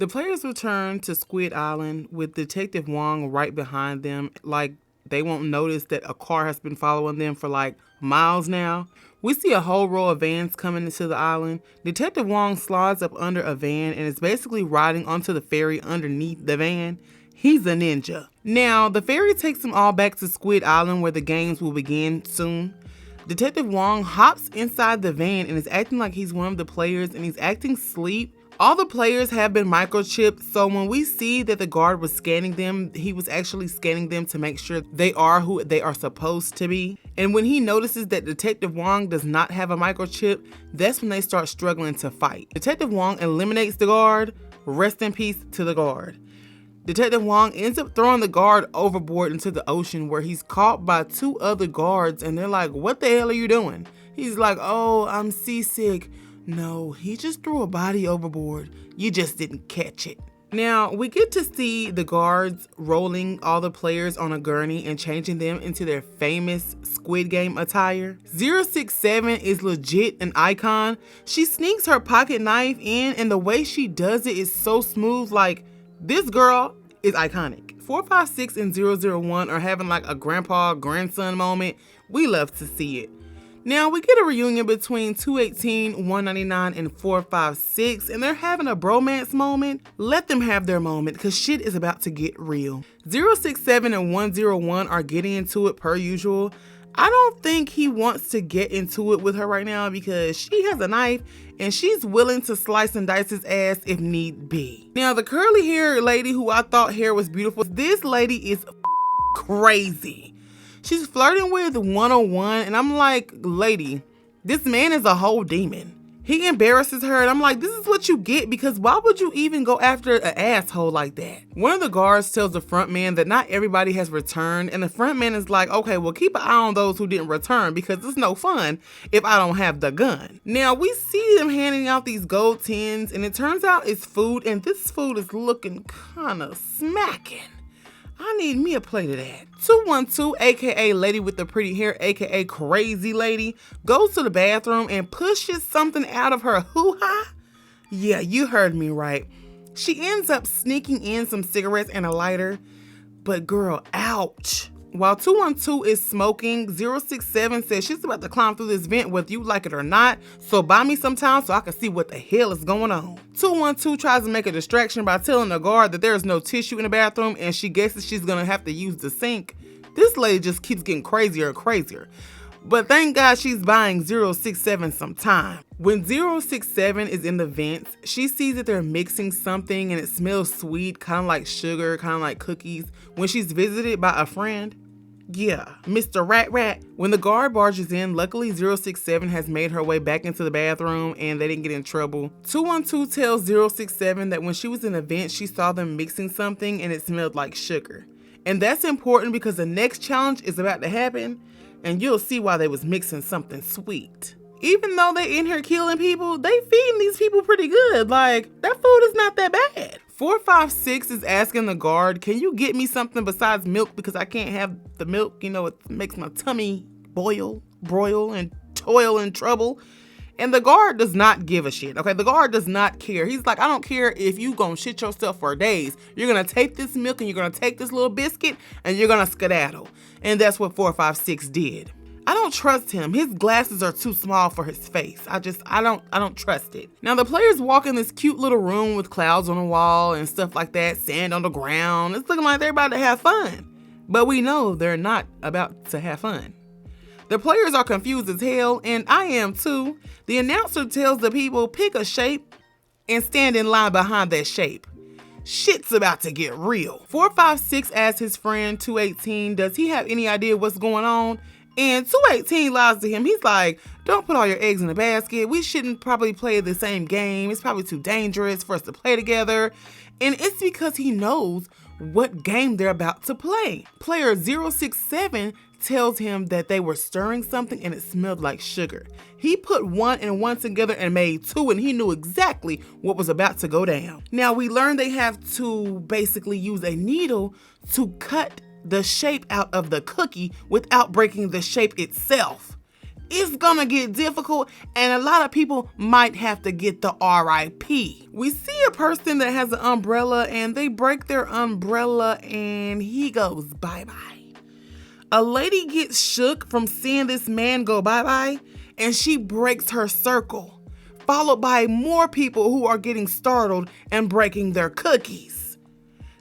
The players return to Squid Island with Detective Wong right behind them, like they won't notice that a car has been following them for like miles now. We see a whole row of vans coming into the island. Detective Wong slides up under a van and is basically riding onto the ferry underneath the van. He's a ninja. Now, the ferry takes them all back to Squid Island where the games will begin soon. Detective Wong hops inside the van and is acting like he's one of the players, and he's acting sleep. All the players have been microchipped, so when we see that the guard was scanning them, he was actually scanning them to make sure they are who they are supposed to be. And when he notices that Detective Wong does not have a microchip, that's when they start struggling to fight. Detective Wong eliminates the guard. Rest in peace to the guard. Detective Wong ends up throwing the guard overboard into the ocean, where he's caught by two other guards, and they're like, "What the hell are you doing?" He's like, "Oh, I'm seasick." No, he just threw a body overboard. You just didn't catch it. Now, we get to see the guards rolling all the players on a gurney and changing them into their famous Squid Game attire. 067 is legit an icon. She sneaks her pocket knife in, and the way she does it is so smooth. Like, this girl is iconic. 456 and 001 are having like a grandpa-grandson moment. We love to see it. Now, we get a reunion between 218, 199, and 456, and they're having a bromance moment. Let them have their moment, because shit is about to get real. 067 and 101 are getting into it per usual. I don't think he wants to get into it with her right now because she has a knife and she's willing to slice and dice his ass if need be. Now, the curly hair lady who I thought hair was beautiful, this lady is crazy. She's flirting with 101, and I'm like, lady, this man is a whole demon. He embarrasses her, and I'm like, this is what you get, because why would you even go after an asshole like that? One of the guards tells the front man that not everybody has returned, and the front man is like, okay, well, keep an eye on those who didn't return, because it's no fun if I don't have the gun. Now, we see them handing out these gold tins, and it turns out it's food, and this food is looking kind of smacking. I need me a plate of that. 212, aka Lady with the Pretty Hair, aka Crazy Lady, goes to the bathroom and pushes something out of her hoo-ha. Yeah, you heard me right. She ends up sneaking in some cigarettes and a lighter, but girl, ouch. While 212 is smoking, 067 says she's about to climb through this vent whether you like it or not, so buy me some time so I can see what the hell is going on. 212 tries to make a distraction by telling the guard that there is no tissue in the bathroom and she guesses she's gonna have to use the sink. This lady just keeps getting crazier and crazier. But thank God she's buying 067 some time. When 067 is in the vents, she sees that they're mixing something and it smells sweet, kind of like sugar, kind of like cookies, when she's visited by a friend. Yeah, Mr. Rat Rat. When the guard barges in, luckily 067 has made her way back into the bathroom and they didn't get in trouble. 212 tells 067 that when she was in the vent, she saw them mixing something and it smelled like sugar. And that's important because the next challenge is about to happen, and you'll see why they was mixing something sweet. Even though they in here killing people, they feeding these people pretty good. Like, that food is not that bad. 456 is asking the guard, can you get me something besides milk because I can't have the milk? You know, it makes my tummy broil, and toil and trouble. And the guard does not give a shit, okay? The guard does not care. He's like, I don't care if you gonna shit yourself for days. You're gonna take this milk and you're gonna take this little biscuit and you're gonna skedaddle. And that's what 456 did. I don't trust him. His glasses are too small for his face. I don't trust it. Now the players walk in this cute little room with clouds on the wall and stuff like that, sand on the ground. It's looking like they're about to have fun. But we know they're not about to have fun. The players are confused as hell, and I am too. The announcer tells the people, pick a shape and stand in line behind that shape. Shit's about to get real. 456 asks his friend 218, does he have any idea what's going on? And 218 lies to him. He's like, don't put all your eggs in the basket. We shouldn't probably play the same game. It's probably too dangerous for us to play together. And it's because he knows what game they're about to play. Player 067 tells him that they were stirring something and it smelled like sugar. He put one and one together and made two, and he knew exactly what was about to go down. Now we learned they have to basically use a needle to cut the shape out of the cookie without breaking the shape itself. It's gonna get difficult, and a lot of people might have to get the RIP. We see a person that has an umbrella, and they break their umbrella, and he goes bye-bye. A lady gets shook from seeing this man go bye-bye, and she breaks her circle, followed by more people who are getting startled and breaking their cookies.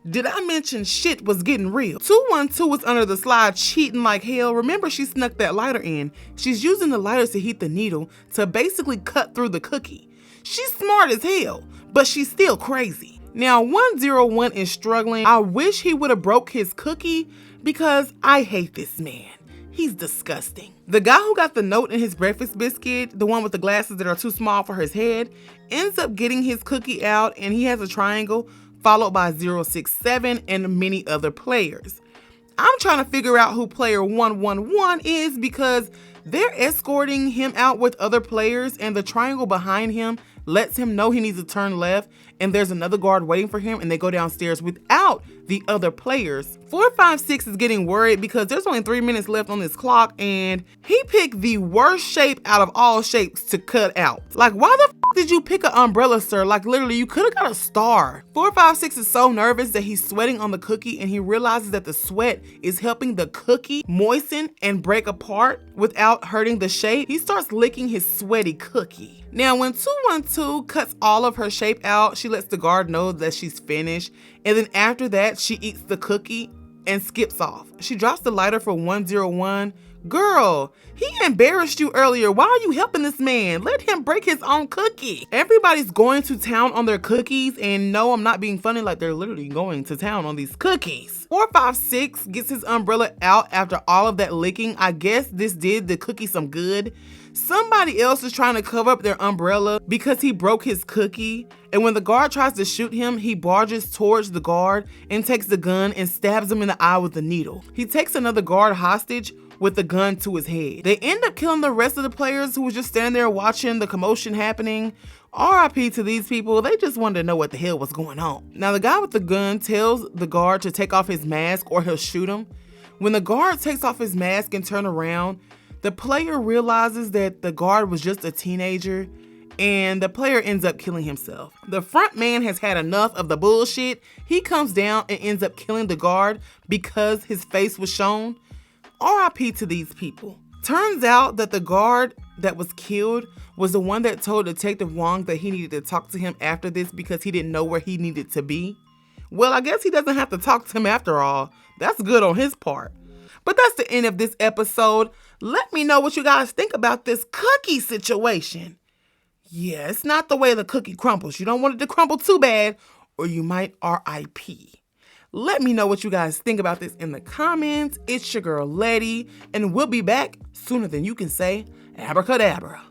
Did I mention shit was getting real? 212 was under the slide cheating like hell. Remember, she snuck that lighter in. She's using the lighter to heat the needle to basically cut through the cookie. She's smart as hell, but she's still crazy. Now, 101 is struggling. I wish he would have broke his cookie because I hate this man. He's disgusting. The guy who got the note in his breakfast biscuit, the one with the glasses that are too small for his head, ends up getting his cookie out, and he has a triangle followed by 067 and many other players. I'm trying to figure out who player 111 is because they're escorting him out with other players, and the triangle behind him lets him know he needs to turn left, and there's another guard waiting for him, and they go downstairs without the other players. 456 is getting worried because there's only 3 minutes left on this clock, and he picked the worst shape out of all shapes to cut out. Like, why the did you pick an umbrella, sir? Like, literally, you could have got a star. 456 is so nervous that he's sweating on the cookie, and he realizes that the sweat is helping the cookie moisten and break apart without hurting the shape. He starts licking his sweaty cookie. Now, when 212 cuts all of her shape out, she lets the guard know that she's finished, and then after that, she eats the cookie and skips off. She drops the lighter for 101. Girl, he embarrassed you earlier. Why are you helping this man? Let him break his own cookie. Everybody's going to town on their cookies, and no, I'm not being funny, like they're literally going to town on these cookies. 456 gets his umbrella out after all of that licking. I guess this did the cookie some good. Somebody else is trying to cover up their umbrella because he broke his cookie. And when the guard tries to shoot him, he barges towards the guard and takes the gun and stabs him in the eye with the needle. He takes another guard hostage with the gun to his head. They end up killing the rest of the players who were just standing there watching the commotion happening. RIP to these people, they just wanted to know what the hell was going on. Now, the guy with the gun tells the guard to take off his mask or he'll shoot him. When the guard takes off his mask and turns around, the player realizes that the guard was just a teenager, and the player ends up killing himself. The front man has had enough of the bullshit. He comes down and ends up killing the guard because his face was shown. RIP to these people. Turns out that the guard that was killed was the one that told Detective Wong that he needed to talk to him after this because he didn't know where he needed to be. Well, I guess he doesn't have to talk to him after all. That's good on his part. But that's the end of this episode. Let me know what you guys think about this cookie situation. Yeah, it's not the way the cookie crumbles. You don't want it to crumble too bad, or you might RIP. Let me know what you guys think about this in the comments. It's your girl, Letty, and we'll be back sooner than you can say abracadabra.